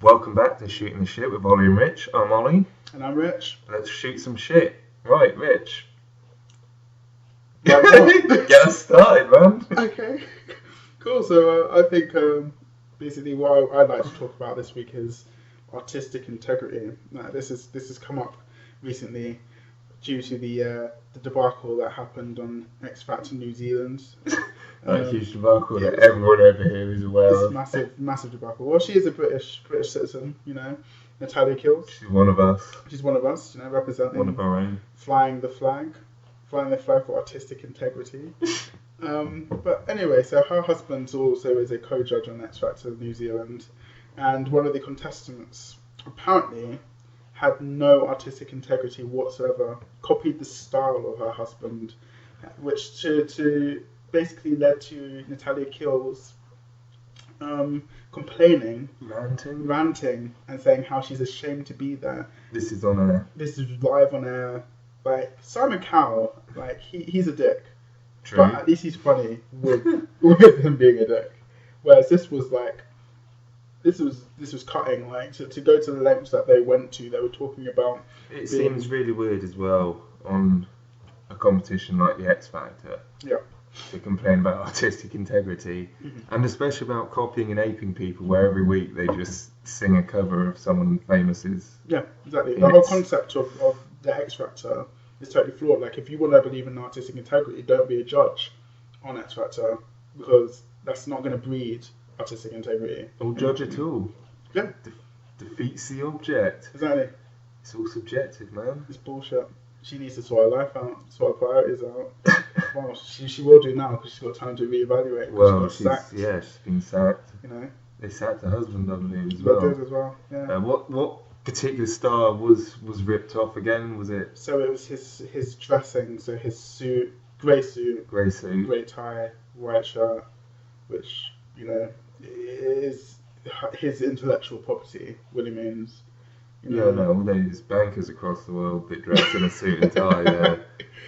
Welcome back to Shootin the Shit with Ollie and Rich. I'm Ollie. And I'm Rich. Let's shoot some shit. Right, Rich. Like what? Get us started, man. Okay, cool. So I think basically what I'd like to talk about this week is artistic integrity. This has come up recently due to the debacle that happened on X Factor New Zealand. A huge debacle that everyone over here is aware of. Massive debacle. Well, she is a British citizen, you know. Natalia Kills. She's one of us. She's one of us, you know, representing. One of our own. Flying the flag for artistic integrity. But anyway, so her husband also is a co-judge on X Factor New Zealand, and one of the contestants apparently had no artistic integrity whatsoever, copied the style of her husband, which to basically led to Natalia Kills complaining, ranting, and saying how she's ashamed to be there. This is on air. This is live on air. Like, Simon Cowell, like, he's a dick. True. But at least he's funny with him being a dick. Whereas this was cutting, like, to go to the lengths that they went to. They were talking about. It seems really weird as well on a competition like the X Factor. Yeah. To complain about artistic integrity, and especially about copying and aping people, where every week they just sing a cover of someone famous's. Yeah, exactly. The whole concept of the X Factor is totally flawed. Like, if you want to believe in artistic integrity, don't be a judge on X Factor, because that's not going to breed artistic integrity. Or judge at all. Yeah. Defeats the object. Exactly. It's all subjective, man. It's bullshit. She needs to sort her life out, sort her priorities out. Well, she will do now because she's got time to reevaluate. Well, she's been sacked. You know, they sacked her husband, I believe, as well. They did as well. Yeah. What particular star was ripped off again? Was it? So it was his dressing. So his suit, grey suit, grey tie, white shirt, which, you know, is his intellectual property. Willie Moon's. Yeah, no, all those bankers across the world that dress in a suit and tie,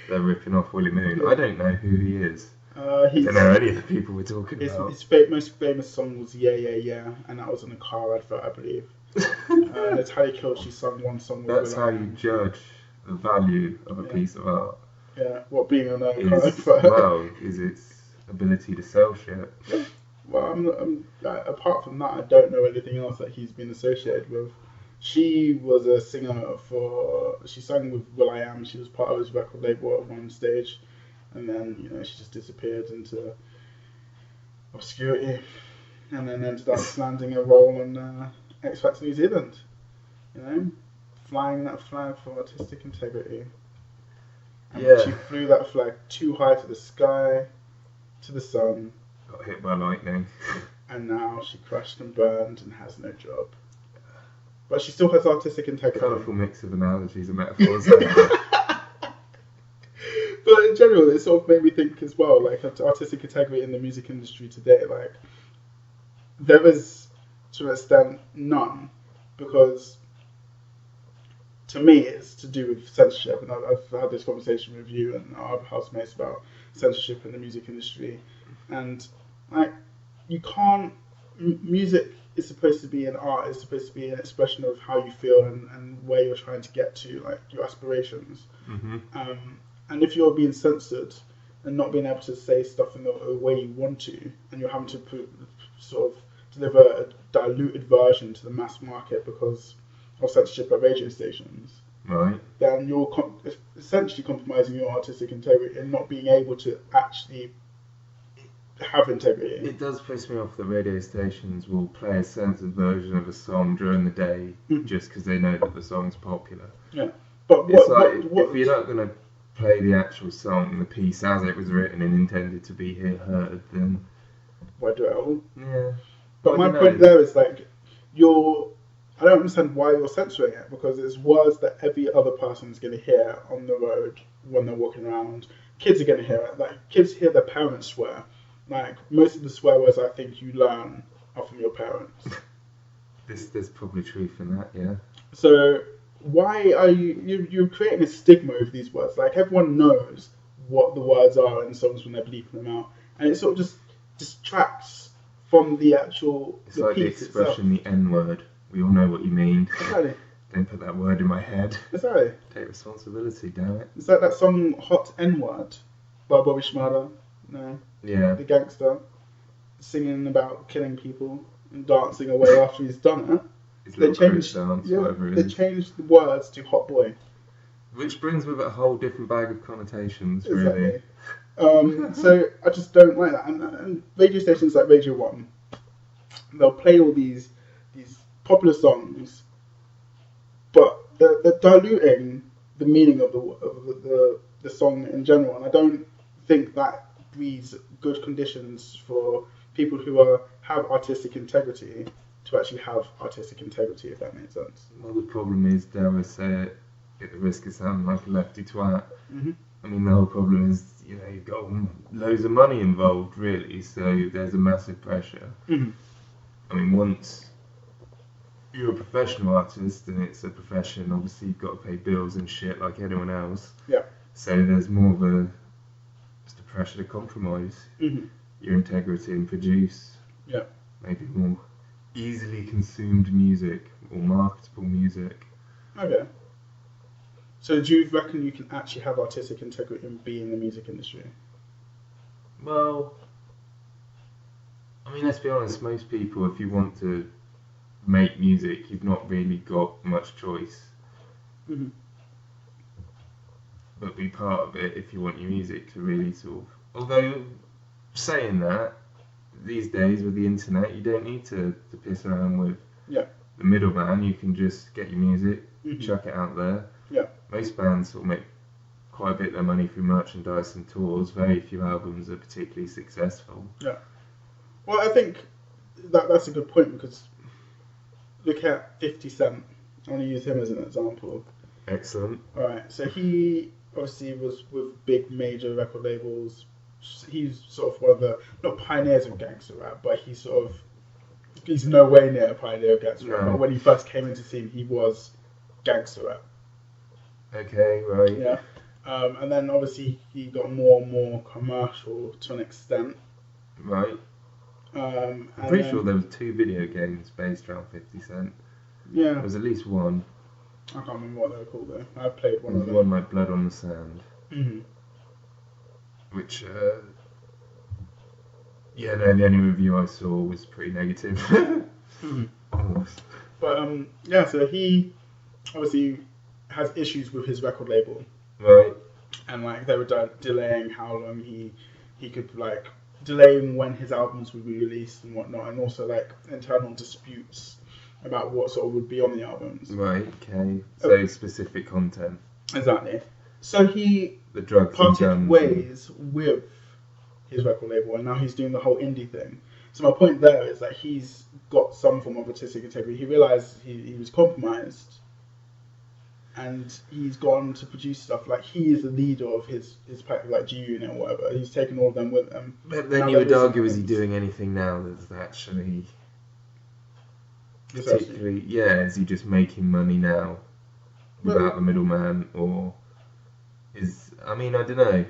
they're ripping off Willie Moon. I don't know who he is. I don't know any of the people we're talking about. His most famous song was Yeah, Yeah, Yeah, and that was in a car advert, I believe. Natalia Kills, she sung one song with That's how you judge the value of a piece of art. Yeah, what being on a car advert. Well, is its ability to sell shit. Well, I'm apart from that, I don't know anything else that he's been associated with. She was a singer she sang with will.i.am. She was part of his record label at one stage, and then, you know, she just disappeared into obscurity, and then ended up landing a role on X Factor New Zealand. You know, flying that flag for artistic integrity. And she flew that flag too high to the sky, to the sun. Got hit by lightning. And now she crashed and burned and has no job. But she still has artistic integrity. Colourful mix of analogies and metaphors there. But in general, it sort of made me think as well, like, artistic integrity in the music industry today. Like, there is, to an extent, none. Because, to me, it's to do with censorship. And I've had this conversation with you and our housemates about censorship in the music industry. And, like, you can't... Music is supposed to be an art. It's supposed to be an expression of how you feel and where you're trying to get to, like, your aspirations. And if you're being censored and not being able to say stuff in the way you want to, and you're having to sort of deliver a diluted version to the mass market because of censorship at radio stations, right, then you're essentially compromising your artistic integrity and not being able to actually have integrity. It does piss me off that radio stations will play a censored version of a song during the day just because they know that the song's popular. Yeah, but if you're not going to play the actual song, the piece as it was written and intended to be heard, then why do it all? Yeah. But my point there is, like, I don't understand why you're censoring it, because it's words that every other person's going to hear on the road when they're walking around. Kids are going to hear it. Like, kids hear their parents swear. Like, most of the swear words I think you learn are from your parents. There's probably truth in that, yeah. So why are you're creating a stigma of these words? Like, everyone knows what the words are in songs when they're bleeping them out, and it sort of just distracts from the actual. It's like the expression, the N-word. We all know what you mean. Exactly. Don't put that word in my head. Exactly. Take responsibility, damn it. Is that song Hot N-Word by Bobby Shmurda? No. Yeah. The gangster singing about killing people and dancing away after he's done it. They changed the words to Hot Boy. Which brings with it a whole different bag of connotations, really. Exactly. So I just don't like that. And radio stations like Radio 1, they'll play all these popular songs, but they're diluting the meaning of the song in general. And I don't think that breeds good conditions for people who have artistic integrity to actually have artistic integrity, if that makes sense. Well, the problem is, dare I say it, at the risk of sounding like a lefty twat, mm-hmm. I mean, the whole problem is, you've got loads of money involved, really, so there's a massive pressure. Mm-hmm. I mean, once you're a professional artist and it's a profession, obviously you've got to pay bills and shit like anyone else. Yeah. So there's more of just a pressure to compromise mm-hmm. your integrity and produce maybe more easily consumed music or marketable music. Okay. So do you reckon you can actually have artistic integrity and be in the music industry? Well, I mean, let's be honest, most people, if you want to make music, you've not really got much choice. Mm-hmm. But be part of it if you want your music to really sort of... Although, saying that, these days with the internet, you don't need to piss around with the middleman. You can just get your music, mm-hmm. chuck it out there. Yeah. Most bands sort of make quite a bit of their money through merchandise and tours. Very few albums are particularly successful. Yeah. Well, I think that's a good point, because look at 50 Cent. I want to use him as an example. Excellent. Alright, so he obviously was with big major record labels. He's sort of one of the, not pioneers of gangster rap, but he's no way near a pioneer of gangster rap. But when he first came into the scene, he was gangster rap. Okay, right. Yeah. And then obviously he got more and more commercial to an extent. Right. I'm pretty sure there was 2 video games based around 50 Cent. Yeah. There was at least one. I can't remember what they were called though. I played one of them. One like Blood on the Sand. Mm-hmm. Which, the only review I saw was pretty negative. mm-hmm. But so he obviously has issues with his record label. Right. And like they were delaying how long he could like delaying when his albums would be released and whatnot, and also like internal disputes about what sort of would be on the albums. Right. Okay. So specific content. Exactly. So he parted ways with his record label, and now he's doing the whole indie thing. So my point there is that he's got some form of artistic integrity. He realised he was compromised, and he's gone to produce stuff. Like, he is the leader of his pack, like G-Unit or whatever. He's taken all of them with him. But then you would argue, is he doing anything now that's actually particularly... Yeah, is he just making money now without the middleman, or is... I mean, I don't know.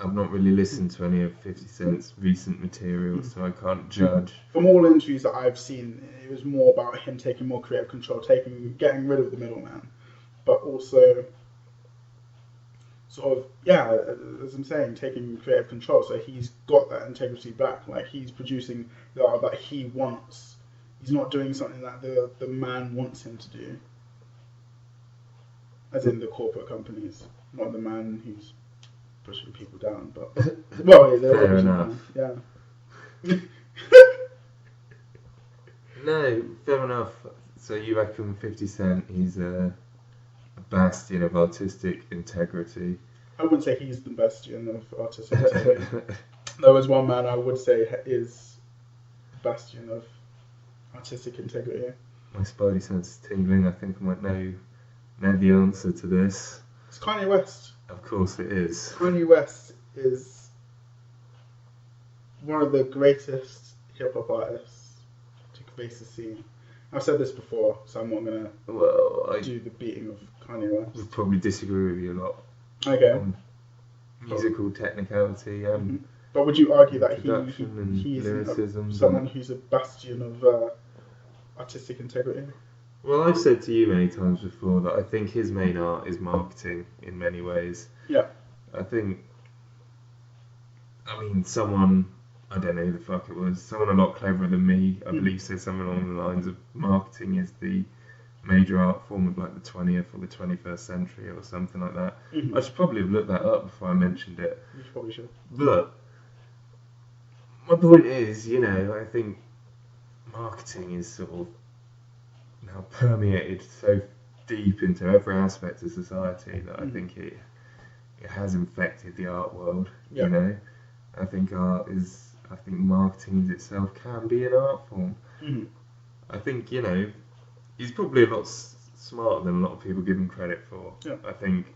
I've not really listened to any of 50 Cent's recent material, so I can't judge. From all interviews that I've seen, it was more about him taking more creative control, getting rid of the middleman, but also sort of, as I'm saying, taking creative control. So he's got that integrity back. Like, he's producing the art that he wants. He's not doing something that the man wants him to do. As in the corporate companies, not the man who's pushing people down, but fair enough. Yeah. No, fair enough. So you reckon 50 Cent, he's a bastion of artistic integrity? I wouldn't say he's the bastion of artistic integrity. There was one man I would say is the bastion of artistic integrity. My spidey sense is tingling. I think I might know the answer to this. It's Kanye West. Of course it is. Kanye West is one of the greatest hip-hop artists to grace the scene. I've said this before, so I'm not going to do the beating of Kanye West. I would probably disagree with you a lot. Okay. Musical technicality and but would you argue that he's lyricism, someone who's a bastion of artistic integrity? Well, I've said to you many times before that I think his main art is marketing in many ways. Yeah. I mean, someone, I don't know who the fuck it was, someone a lot cleverer than me, I believe, said something along the lines of marketing is the major art form of like the 20th or the 21st century or something like that. I should probably have looked that up before I mentioned it. You probably should. But my point is, you know, I think marketing is sort of now permeated so deep into every aspect of society that I think it has infected the art world. Yeah. You know, I think marketing itself can be an art form. I think, you know, he's probably a lot smarter than a lot of people give him credit for. Yeah. I think.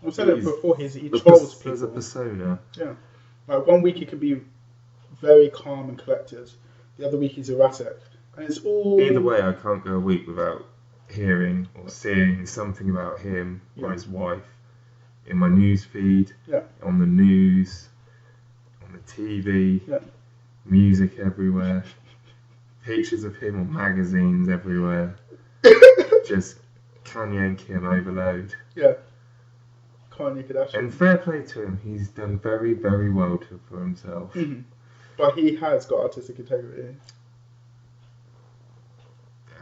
I've said it before. He trolls people. There's a persona. Yeah. Like one week he can be very calm and collected. The other week he's erratic, and it's all. Either way, I can't go a week without hearing or seeing something about him or his wife in my news feed, on the news, on the TV, music everywhere, pictures of him on magazines everywhere, just Kanye and Kim overload. Yeah. Kanye Kardashian. And fair play to him, he's done very, very well for himself. But he has got artistic integrity.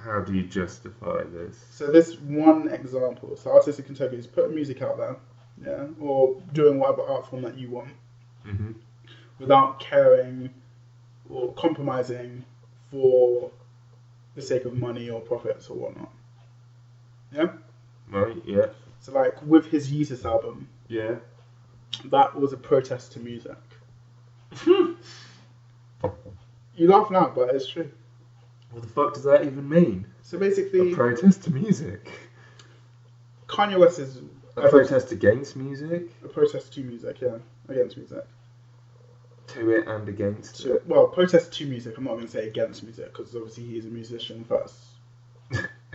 How do you justify this? So this one example, so artistic integrity is putting music out there, yeah, or doing whatever art form that you want, without caring or compromising for the sake of money or profits or whatnot. Yeah? Right, yeah. So like with his Yeezus album, that was a protest to music. You laugh now, but it's true. What the fuck does that even mean? So basically, a protest to music. Kanye West is a protest against music. A protest to music, yeah, against music. To it and against it. Well, protest to music. I'm not going to say against music because obviously he's a musician first.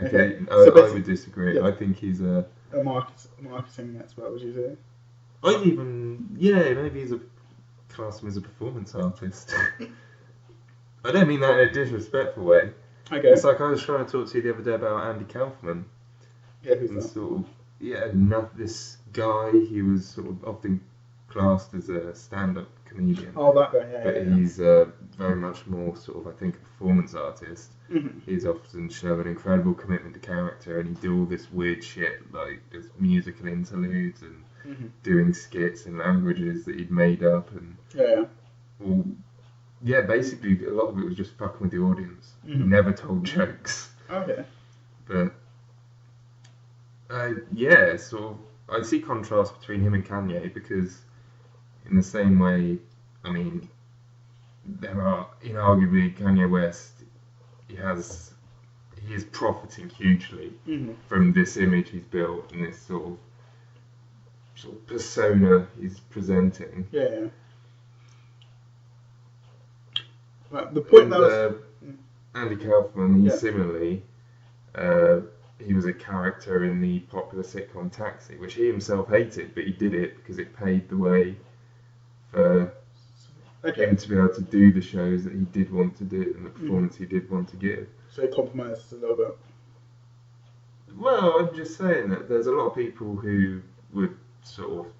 Okay, So I would disagree. Yeah. I think he's a marketing expert. Would you say? Maybe he's class him as a performance artist. I don't mean that in a disrespectful way. Okay. It's like I was trying to talk to you the other day about Andy Kaufman. Yeah, who's that? Sort of, this guy, he was sort of often classed as a stand-up comedian. Oh, that guy, yeah. But he's very much more sort of, I think, a performance artist. He's often shown an incredible commitment to character, and he do all this weird shit, like there's musical interludes and doing skits in languages that he'd made up, and basically a lot of it was just fucking with the audience. He never told jokes. Okay. But sort of, I see contrast between him and Kanye because, in the same way, I mean, there are inarguably Kanye West. He is profiting hugely from this image he's built and this sort of persona he's presenting. Yeah. Right, the point Andy Kaufman, similarly, he was a character in the popular sitcom Taxi, which he himself hated, but he did it because it paved the way for him to be able to do the shows that he did want to do and the performance he did want to give. So he compromised a little bit. Well, I'm just saying that there's a lot of people who would sort of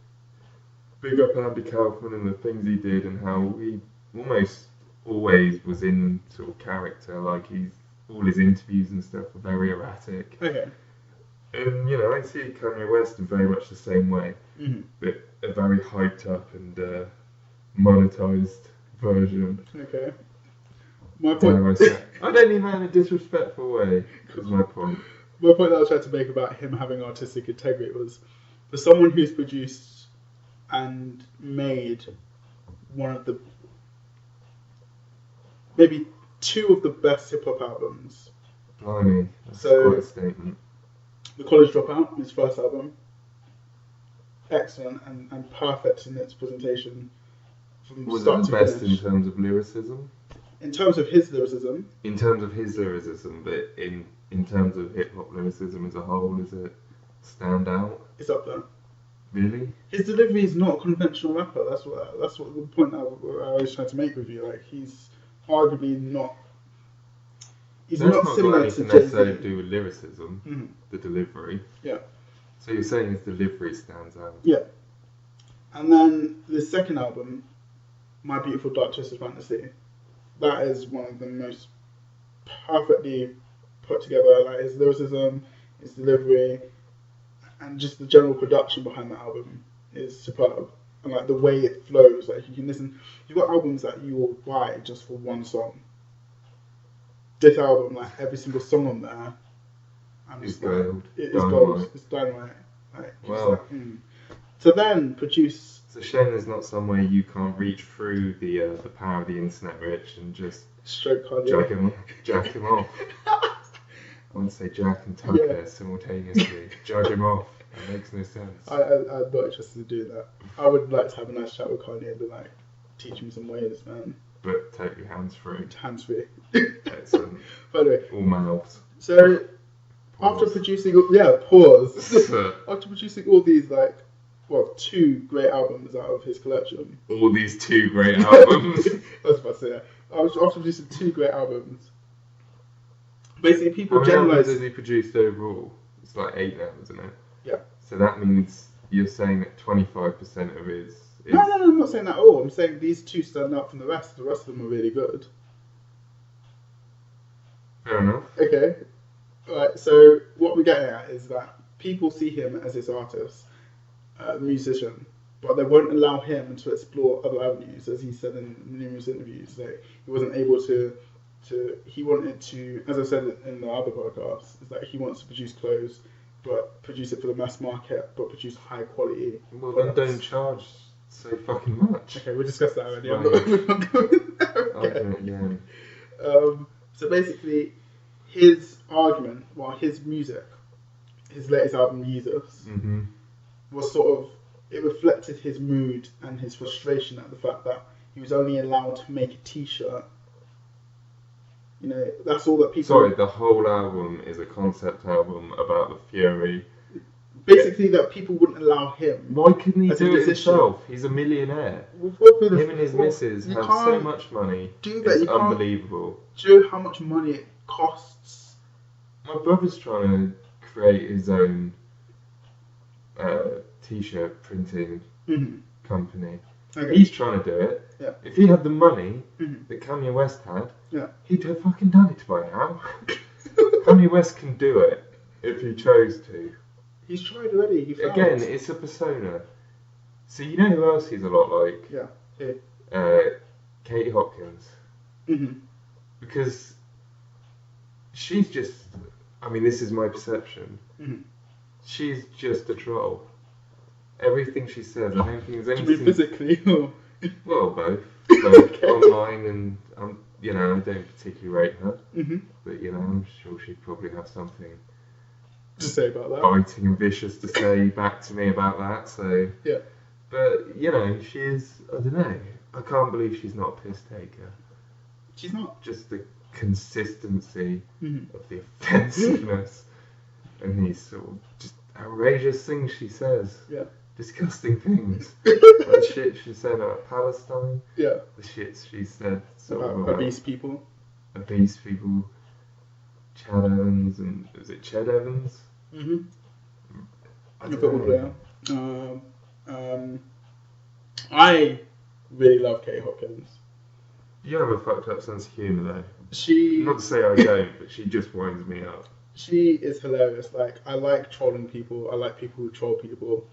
big up Andy Kaufman and the things he did and how he almost always was in sort of character, like all his interviews and stuff were very erratic. Okay. And, I see Kanye West in very much the same way, but a very hyped up and monetized version. Okay. My point. I don't mean that in a disrespectful way. That's my point. My point that I was trying to make about him having artistic integrity was, for someone who's produced and made one of the maybe two of the best hip hop albums. Blimey, that's quite a statement. The College Dropout, his first album, excellent and perfect in its presentation. Was it the best in terms of lyricism? In terms of his lyricism. In terms of his lyricism, but in terms of hip hop lyricism as a whole, is it stand out? It's up there. Really? His delivery is not a conventional rapper. That's what the point I was trying to make with you. Like, he's arguably not. he's That's not not similar got to anything necessarily to Jay-Z. do with lyricism, the delivery. Yeah. So you're saying his delivery stands out? Yeah. And then the second album, My Beautiful Dark Twisted Fantasy, that is one of the most perfectly put together. Like his lyricism, his delivery, and just the general production behind the album is superb. And like the way it flows, like you can listen. You've got albums that you will buy just for one song. This album, like every single song on there, It's gold. It is gold. It's dynamite. Like, wow. To then produce. It's a shame there's not somewhere you can't reach through the power of the internet, Rich, and just stroke jack him off. I want to say Jack and Tucker simultaneously. Jug him off. That makes no sense. I'm not interested in doing that. I would like to have a nice chat with Kanye and be like, teach me some ways, man. But totally hands-free. Hands-free. Excellent. By the way. All mouths. So, after producing... pause. After producing all these, like, two great albums out of his collection. All these 2 great albums. I was about to say that. After producing 2 great albums. Basically, people How many albums generalise... has he produced overall? It's like 8 now, isn't it? Yeah. So that means you're saying that 25% of his... No, I'm not saying that at all. I'm saying these 2 stand out from the rest. The rest of them are really good. Fair enough. Okay. Right, so what we're getting at is that people see him as this artist, musician, but they won't allow him to explore other avenues, as he said in numerous interviews. Like, he wasn't able to he wanted to, as I said in the other podcast, is that he wants to produce clothes, but produce it for the mass market, but produce high quality. Well, products. then don't charge so fucking much. Okay, we'll discuss that already. Right. I'm not going there. Okay. So basically, his argument, his music, his latest album, Jesus, was sort of, it reflected his mood and his frustration at the fact that he was only allowed to make a t-shirt. You know, that's all that people... Sorry, the whole album is a concept album about the fury. Basically, that people wouldn't allow him. Why couldn't he do it himself? He's a millionaire. Him and his missus have so much money. It's unbelievable. Do you know how much money it costs? My brother's trying to create his own t-shirt printing company. Okay. He's trying to do it. Yeah. If he had the money that Kanye West had, he'd have fucking done it by now. Kanye West can do it if he chose to. He's tried already. Again, it's a persona. So you know who else he's a lot like? Yeah. Katie Hopkins. Because she's just... I mean, this is my perception. She's just a troll. Everything she says, I don't think there's anything... Do you mean physically? Or? Well, both. Okay. Online and, I don't particularly rate her. But, I'm sure she'd probably have something to say about that. Biting and vicious to say back to me about that, so... Yeah. But, she is... I don't know. I can't believe she's not a piss taker. She's not. Just the consistency of the offensiveness and these sort of just outrageous things she says. Yeah. Disgusting things. The shit she said about Palestine. Yeah. The shit she said about obese people. Obese people. Chad Evans and... Was it Ched Evans? A football player. I really love Katie Hopkins. You have a fucked up sense of humour though. Not to say I don't, but she just winds me up. She is hilarious. Like, I like trolling people. I like people who troll people.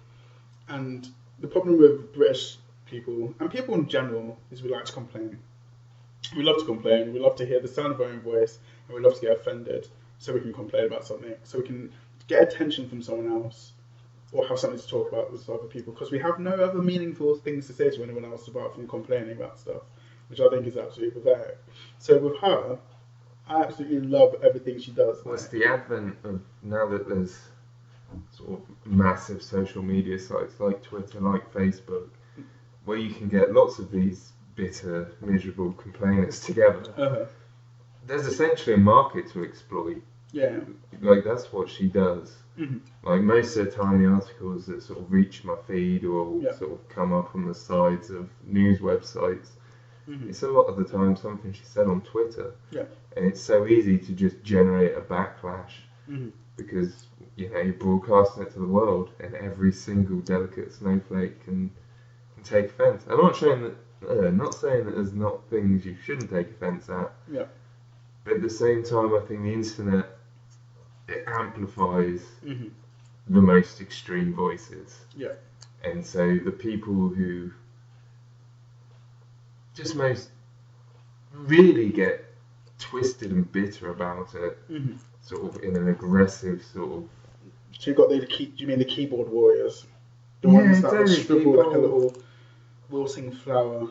And the problem with British people, and people in general, is we like to complain. We love to complain. We love to hear the sound of our own voice, and we love to get offended so we can complain about something, so we can get attention from someone else, or have something to talk about with other people, because we have no other meaningful things to say to anyone else apart from complaining about stuff, which I think is absolutely pathetic. So with her, I absolutely love everything she does. Well, it's the advent of, now that there's sort of massive social media sites like Twitter, like Facebook, where you can get lots of these bitter, miserable complainers together. There's essentially a market to exploit. Yeah. Like, that's what she does. Like, most of the time, the articles that sort of reach my feed or sort of come up on the sides of news websites, It's a lot of the time something she said on Twitter. Yeah. And it's so easy to just generate a backlash because, you know, you're broadcasting it to the world and every single delicate snowflake can take offence. I'm not saying that there's not things you shouldn't take offence at. Yeah. But at the same time, I think the internet, it amplifies the most extreme voices. Yeah. And so the people who just most really get twisted and bitter about it, sort of in an aggressive sort of. So you got do you mean the keyboard warriors? The ones that would shrivel like a little wilting flower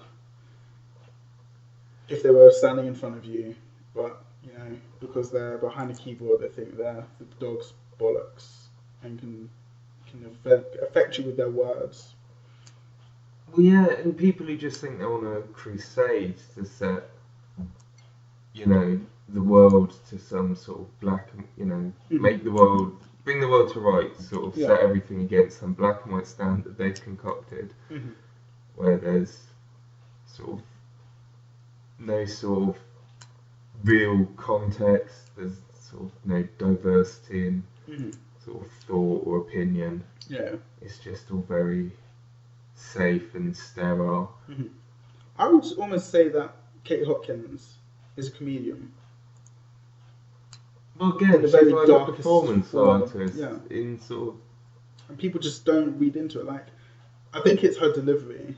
if they were standing in front of you, but you know, because they're behind a keyboard, they think they're the dog's bollocks and can affect you with their words. Well, yeah, and people who just think they're on a crusade to set, you know, the world to some sort of black, you know, bring the world to rights, sort of set everything against some black and white standard they've concocted, where there's sort of no sort of real context, there's sort of no diversity in sort of thought or opinion. Yeah. It's just all very safe and sterile. I would almost say that Kate Hopkins is a comedian. Well, again, she's like a performance artist in sort of... And people just don't read into it. Like, I think it's her delivery.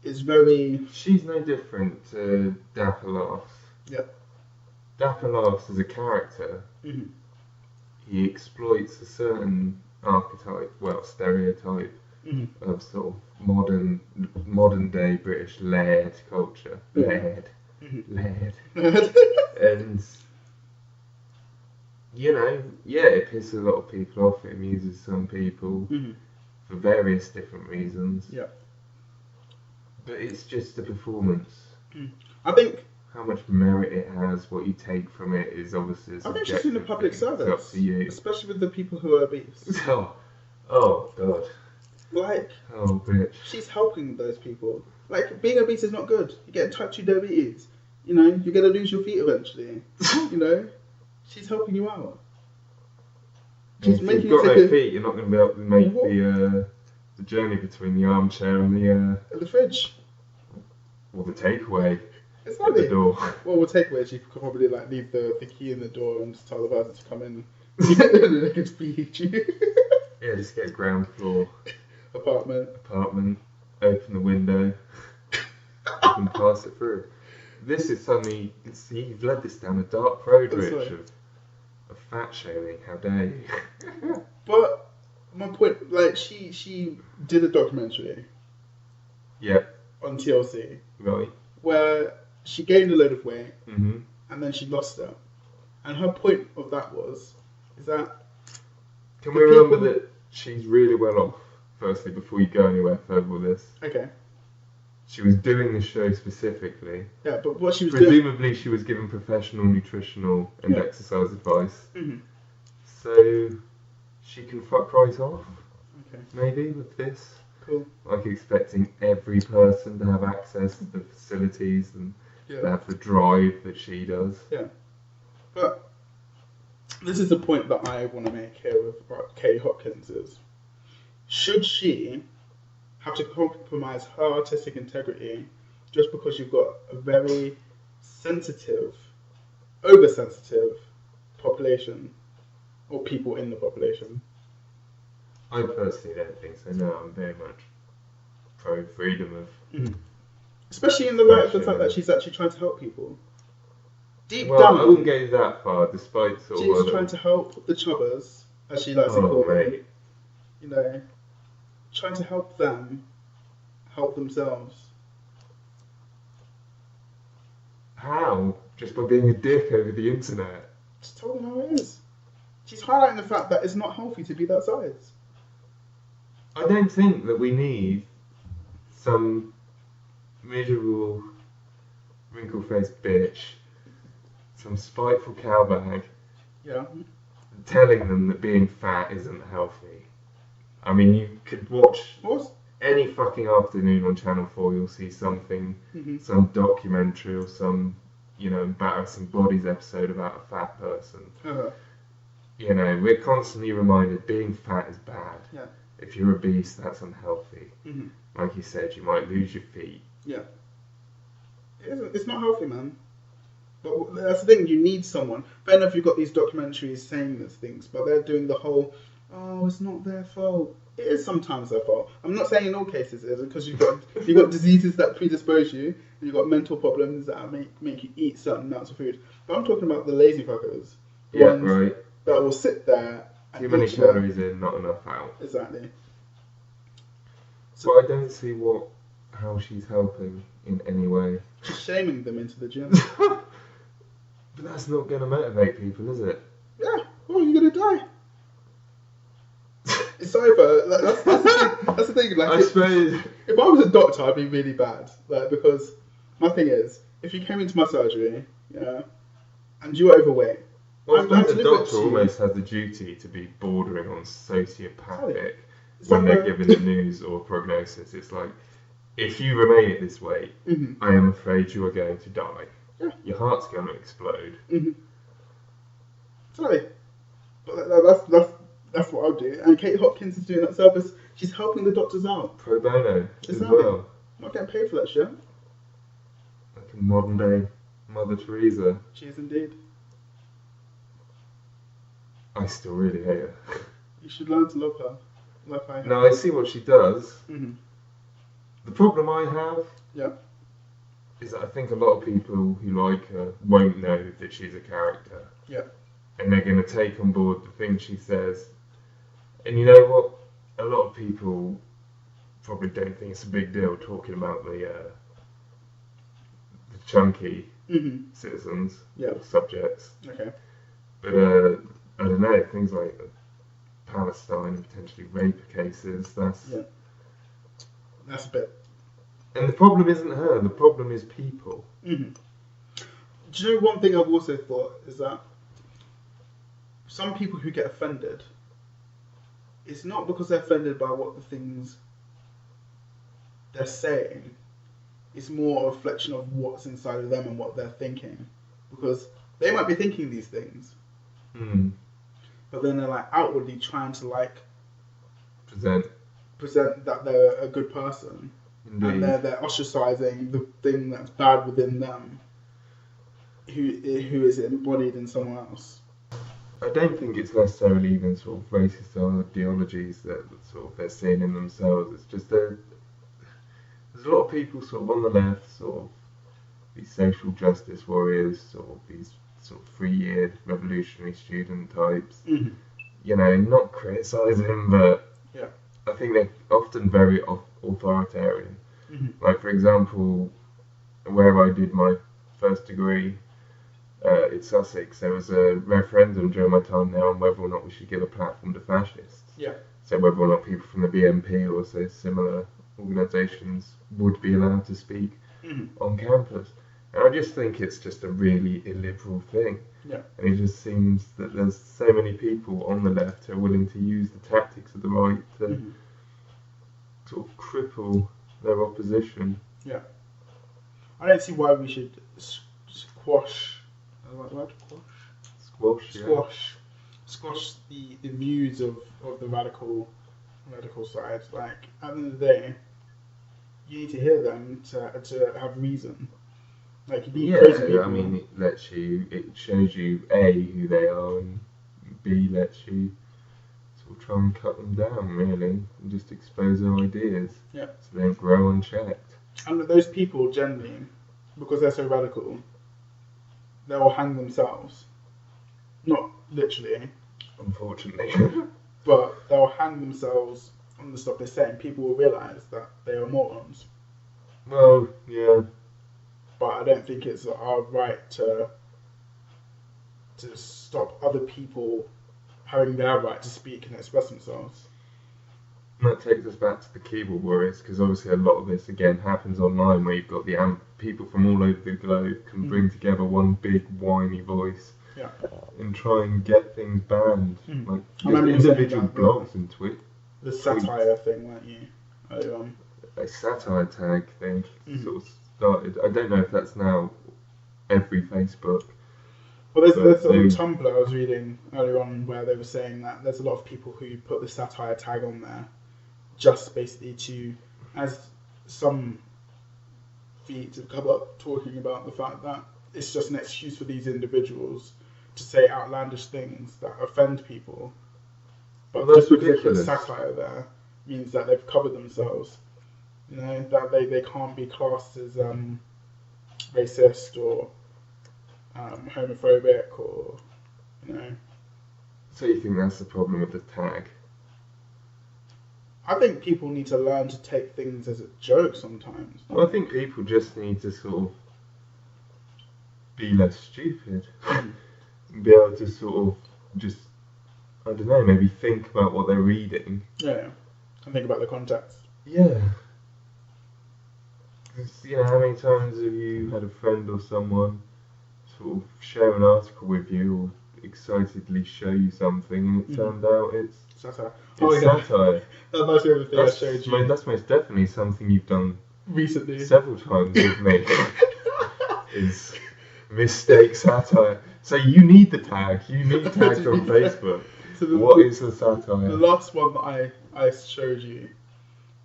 It's very... She's no different to Dapper Laughs. Yeah. Dapper Laughs as a character, he exploits a certain archetype, stereotype, of sort of modern day British laird culture. Laird. And, you know, it pisses a lot of people off. It amuses some people for various different reasons. Yeah. But it's just a performance. I think how much merit it has, what you take from it is obviously subjective. I think she's in a public service. It's up to you. Especially with the people who are obese. Oh God. Like, oh bitch. She's helping those people. Like, being obese is not good. You get type 2 diabetes. You know, you're going to lose your feet eventually. You know? She's helping you out. She's making you've got no feet, you're not going to be able to make the journey between the armchair and the fridge. Or the takeaway. Exactly. At the door. Well, we'll takeaway, you could probably like leave the key in the door and just tell the person to come in and they can feed you. Yeah, just get a ground floor. Apartment. Open the window. You can pass it through. This is suddenly, see, you've led this down a dark road, Rich, of fat shaming. How dare you? But my point, like, she did a documentary. Yeah. On TLC. Right. Where she gained a load of weight, and then she lost it. And her point of that is that... Can we remember that she's really well off, firstly, before you go anywhere further with this? Okay. She was doing the show specifically. Yeah, but what she was presumably she was given professional nutritional and exercise advice. So she can fuck right off. Okay. Maybe with this. Cool. Like expecting every person to have access to the facilities and to have the drive that she does. Yeah. But this is the point that I want to make here with Kate Hopkins is, should she have to compromise her artistic integrity just because you've got a very sensitive, oversensitive population or people in the population? I personally don't think so. No, I'm very much pro freedom of... Especially in the light of the fact that she's actually trying to help people. Deep down, I wouldn't go that far, despite sort of... She's trying to help the chubbers, as she likes to call them. You know, trying to help them help themselves. How? Just by being a dick over the internet? Just tell them how it is. She's highlighting the fact that it's not healthy to be that size. I don't think that we need some miserable, wrinkle-faced bitch, some spiteful cowbag, telling them that being fat isn't healthy. I mean, you could watch any fucking afternoon on Channel 4, you'll see something, some documentary or some, embarrassing bodies episode about a fat person. We're constantly reminded being fat is bad. Yeah. If you're obese, that's unhealthy. Like you said, you might lose your feet. Yeah. It's not healthy, man. But that's the thing, you need someone. Fair enough, you've got these documentaries saying these things, but they're doing the whole, oh, it's not their fault. It is sometimes their fault. I'm not saying in all cases it is, because you've got diseases that predispose you, and you've got mental problems that make you eat certain amounts of food. But I'm talking about the lazy fuckers. The ones right. that will sit there and too many calories in, not enough out. Exactly. So I don't see how she's helping in any way. She's shaming them into the gym. But that's not going to motivate people, is it? Yeah. Oh, you're going to die. It's over. That's the thing. Like, I suppose if I was a doctor, I'd be really bad. Like, because my thing is, if you came into my surgery, and you're overweight, I suppose the doctor almost has the duty to be bordering on sociopathic when they're given the news or prognosis. It's like, if you remain at this weight, I am afraid you are going to die. Yeah. Your heart's going to explode. Sorry. But that's what I'll do. And Kate Hopkins is doing that service. She's helping the doctors out. Pro bono as Exactly. well. Not getting paid for that shit. Like a modern day Mother Teresa. She is indeed. I still really hate her. You should learn to love her. Like I have. No, I see what she does. Mm-hmm. The problem I have is that I think a lot of people who like her won't know that she's a character. Yeah. And they're going to take on board the things she says. And you know what? A lot of people probably don't think it's a big deal talking about the chunky citizens or subjects. Okay. But I don't know, things like Palestine and potentially rape cases, that's a bit. And the problem isn't her, the problem is people. Do you know one thing I've also thought is that some people who get offended, it's not because they're offended by what the things they're saying, it's more a reflection of what's inside of them and what they're thinking. Because they might be thinking these things, but then they're like outwardly trying to like present that they're a good person. Indeed. And they're ostracizing the thing that's bad within them, who is embodied in someone else. I don't think it's necessarily even sort of racist ideologies that sort of they're seeing in themselves. It's just there's a lot of people sort of on the left, sort of these social justice warriors, sort of these sort of 3-year revolutionary student types. Not criticising, but I think they're often very authoritarian. Like, for example, where I did my first degree in Sussex, there was a referendum during my time there on whether or not we should give a platform to fascists. So whether or not people from the BNP or so similar organisations would be allowed to speak on campus. And I just think it's just a really illiberal thing. And it just seems that there's so many people on the left who are willing to use the tactics of the right to sort of cripple their opposition. I don't see why we should squash the views of the radical side. Like, at the end of the day, you need to hear them to have reason. Like, you be crazy people. I mean, it shows you A, who they are, and B, lets you sort of try and cut them down, really, and just expose their ideas. So they don't grow unchecked. And those people, generally, because they're so radical, they will hang themselves. Not literally. Unfortunately. But they'll hang themselves on the stuff they're saying. People will realise that they are morons. Well, yeah. But I don't think it's our right to stop other people having their right to speak and express themselves. And that takes us back to the keyboard warriors, because obviously a lot of this, again, happens online, where you've got the people from all over the globe can bring together one big whiny voice and try and get things banned. Like individual blogs and tweets. The satire thing, weren't you? earlier on. A satire tag thing sort of started. I don't know if that's now every Facebook. Well, there's on Tumblr I was reading earlier on where they were saying that there's a lot of people who put the satire tag on there just basically to, as some feeds have come up talking about the fact that it's just an excuse for these individuals to say outlandish things that offend people. But well, that's just because they put ridiculous. satire there means that they've covered themselves. You know, that they can't be classed as racist or homophobic or, you know. So you think that's the problem with the tag? I think people need to learn to take things as a joke sometimes. Well, I think people just need to sort of be less stupid. Be able to sort of just, I don't know, maybe think about what they're reading. Yeah, and think about the context. Yeah. You know, how many times have you had a friend or someone sort of share an article with you or excitedly show you something and it turned out it's satire. Satire. That might be the thing I showed you. That's most definitely something you've done recently several times with me. Is mistake satire. So you need the tag. You need tags on Facebook. So what is the satire? The last one that I showed you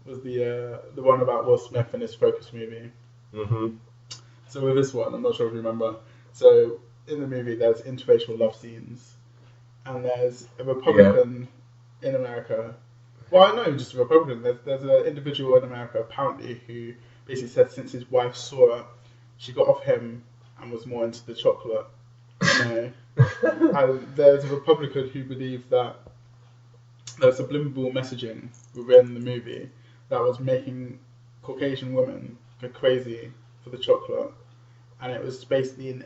was the one about Will Smith and his Focus movie. Mm-hmm. So with this one, I'm not sure if you remember. So in the movie, there's interracial love scenes, and there's a Republican in America. Well, I know just a Republican. There's an individual in America apparently who basically said since his wife saw it, she got off him and was more into the chocolate. You know? And there's a Republican who believed that there's subliminal messaging within the movie that was making Caucasian women go crazy for the chocolate, and it was basically in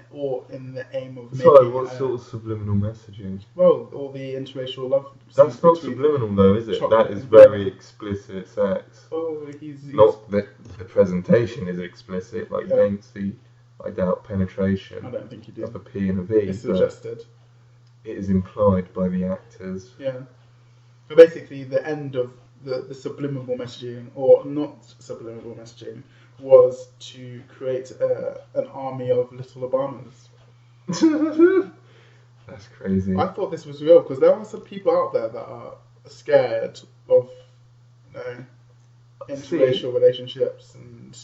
the aim of making. Sorry, what sort of subliminal messaging? Well, all the interracial love. That's not subliminal, though, is it? Chocolate That is very explicit sex. Oh, he's not that the presentation is explicit. Like you don't see, I doubt, penetration. I don't think you do. Of a P and a V. It's suggested. It is implied by the actors. Yeah. But basically, the end of the subliminal messaging, or not subliminal messaging, was to create an army of little Obamas. That's crazy. I thought this was real because there are some people out there that are scared of, you know, interracial relationships and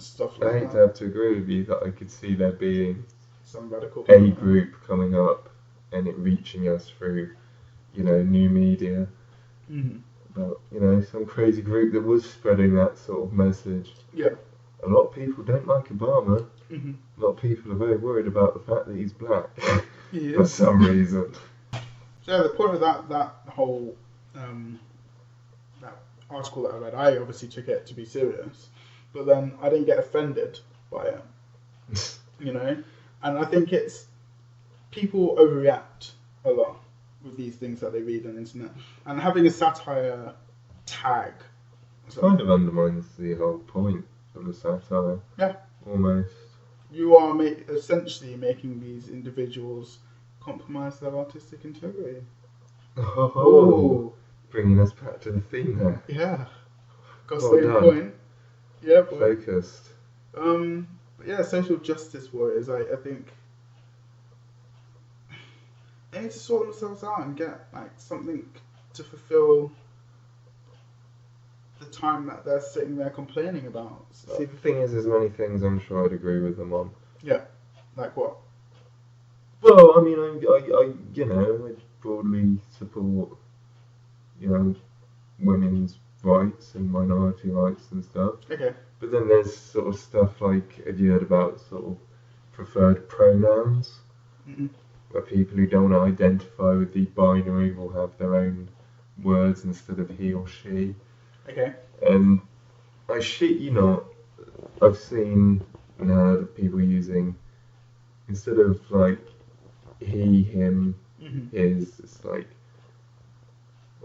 stuff like that. I hate to have to agree with you that I could see there being some radical a group coming up and it reaching us through, you know, new media. Mm-hmm. About, you know, some crazy group that was spreading that sort of message. Yeah. A lot of people don't like Obama. Mm-hmm. A lot of people are very worried about the fact that he's black Yeah. for some reason. So the point of that whole that article that I read, I obviously took it to be serious, but then I didn't get offended by it. You know, and I think it's people overreact a lot with these things that they read on the internet, and having a satire tag kind of undermines the whole point of the satire. Yeah, almost. You are essentially making these individuals compromise their artistic integrity. Oh, bringing us back to the theme there. Yeah, got well to stay on point. Yeah, boy. Focused. But yeah, social justice warriors. I think they need to sort themselves out and get like something to fulfill the time that they're sitting there complaining about. So. See, the thing is, there's many things I'm sure I'd agree with them on. Yeah, like what? Well, I mean, I you know, I broadly support, you know, women's rights and minority rights and stuff. Okay. But then there's sort of stuff like, have you heard about sort of preferred pronouns? Mm-mm. Where people who don't identify with the binary will have their own words instead of he or she. Okay. And I shit you not, I've seen and heard of people using, instead of like he, him, his, it's like,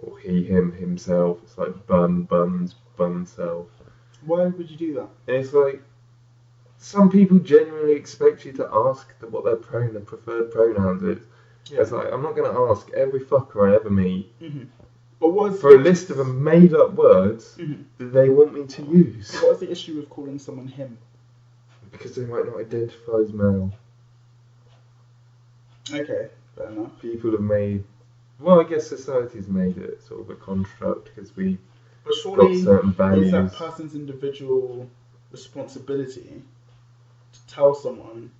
or he, him, himself, it's like bun, buns, bun self. Why would you do that? And it's like, some people genuinely expect you to ask what their preferred pronouns is. Yeah. It's like, I'm not going to ask every fucker I ever meet But what's for a list of made up words that they want me to use. What's the issue with calling someone him? Because they might not identify as male. Okay, fair enough. People have made... Well, I guess society's made it sort of a construct because we but surely got certain values. It's that person's individual responsibility to tell someone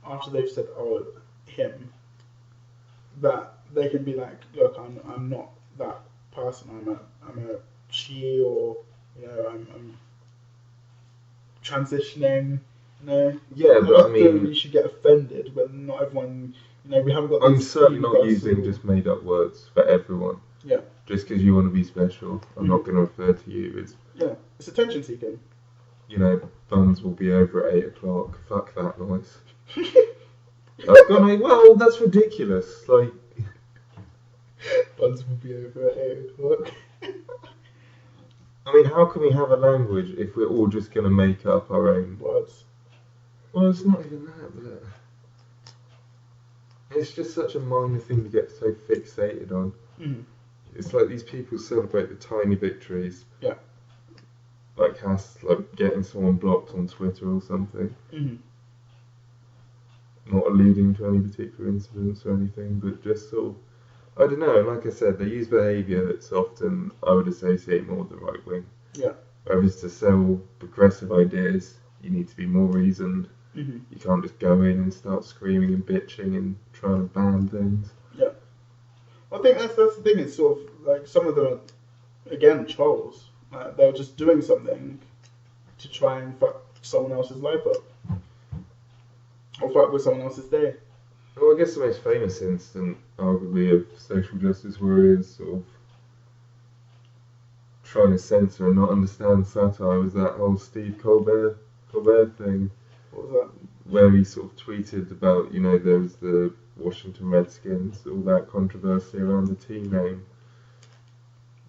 after they've said, "Oh, him," that they can be like, "Look, I'm not that person. I'm a she, or I'm transitioning." Yeah, but I mean, you should get offended, but not everyone. We haven't got. I'm certainly not using just made up words for everyone. Yeah. Just because you want to be special, I'm not going to refer to you as. Yeah, it's attention seeking. Buns will be over at 8 o'clock. Fuck that noise. I've gone. Well, that's ridiculous. Like. Buns will be over at 8 o'clock. I mean, how can we have a language if we're all just going to make up our own words? Well, it's not even that, but it's just such a minor thing to get so fixated on. Mm-hmm. It's like these people celebrate the tiny victories. Yeah. Like getting someone blocked on Twitter or something. Mm-hmm. Not alluding to any particular incidents or anything, but just sort of, I don't know, like I said, they use behaviour that's often, I would associate more with the right wing. Yeah. Whereas to sell progressive ideas, you need to be more reasoned. Mm-hmm. You can't just go in and start screaming and bitching and trying to ban things. Yeah. I think that's the thing. It's sort of like some of them are, again, trolls. Like they're just doing something to try and fuck someone else's life up. Or fuck with someone else's day. Well, I guess the most famous instance, arguably, of social justice warriors sort of trying to censor and not understand satire was that whole Steve Colbert thing. What was that? Where he sort of tweeted about, there was the Washington Redskins, all that controversy around the team name.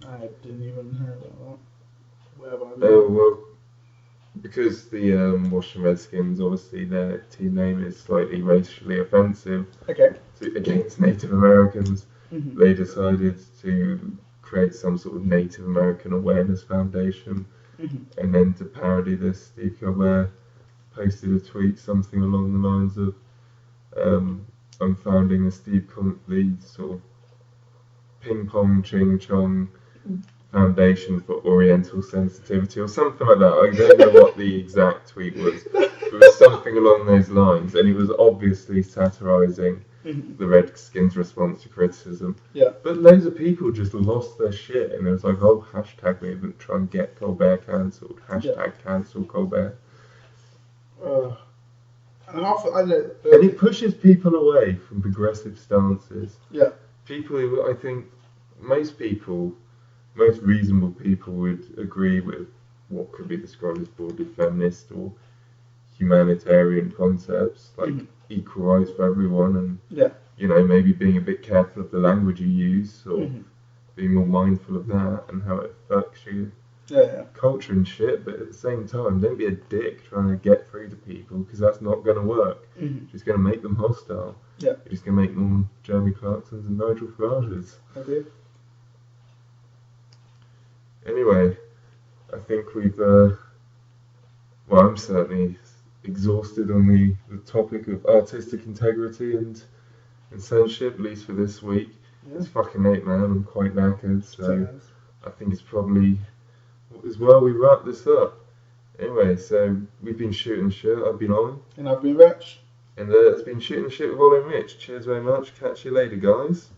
I didn't even hear about that. Wherever I Oh, well, because the Washington Redskins, obviously their team name is slightly racially offensive against Native Americans, they decided to create some sort of Native American Awareness Foundation, and then to parody this, Steve Colbert posted a tweet something along the lines of, I'm founding the sort of ping pong ching chong foundation for Oriental sensitivity or something like that. I don't know what the exact tweet was. It was something along those lines, and he was obviously satirising the Redskins' response to criticism. Yeah. But loads of people just lost their shit, and it was like, oh, hashtag movement, try and get Colbert cancelled. Hashtag cancel Colbert. And it pushes people away from progressive stances. Yeah. People who, I think, most reasonable people would agree with what could be described as broadly feminist or humanitarian concepts, like equal rights for everyone, and maybe being a bit careful of the language you use, or being more mindful of that and how it affects your culture and shit. But at the same time, don't be a dick trying to get through to people, because that's not going to work. It's just going to make them hostile. Yeah. You're just going to make more Jeremy Clarksons and Nigel Farages. Okay. Anyway, I think we've, I'm certainly exhausted on the topic of artistic integrity and censorship, at least for this week. Yeah. It's fucking late, man. I'm quite knackered, so I think it's probably as well we wrap this up. Anyway, so we've been Shootin' the Shit. I've been Ollie. And I've been Rich. And it's been Shootin' the Shit with Ollie and Rich. Cheers very much. Catch you later, guys.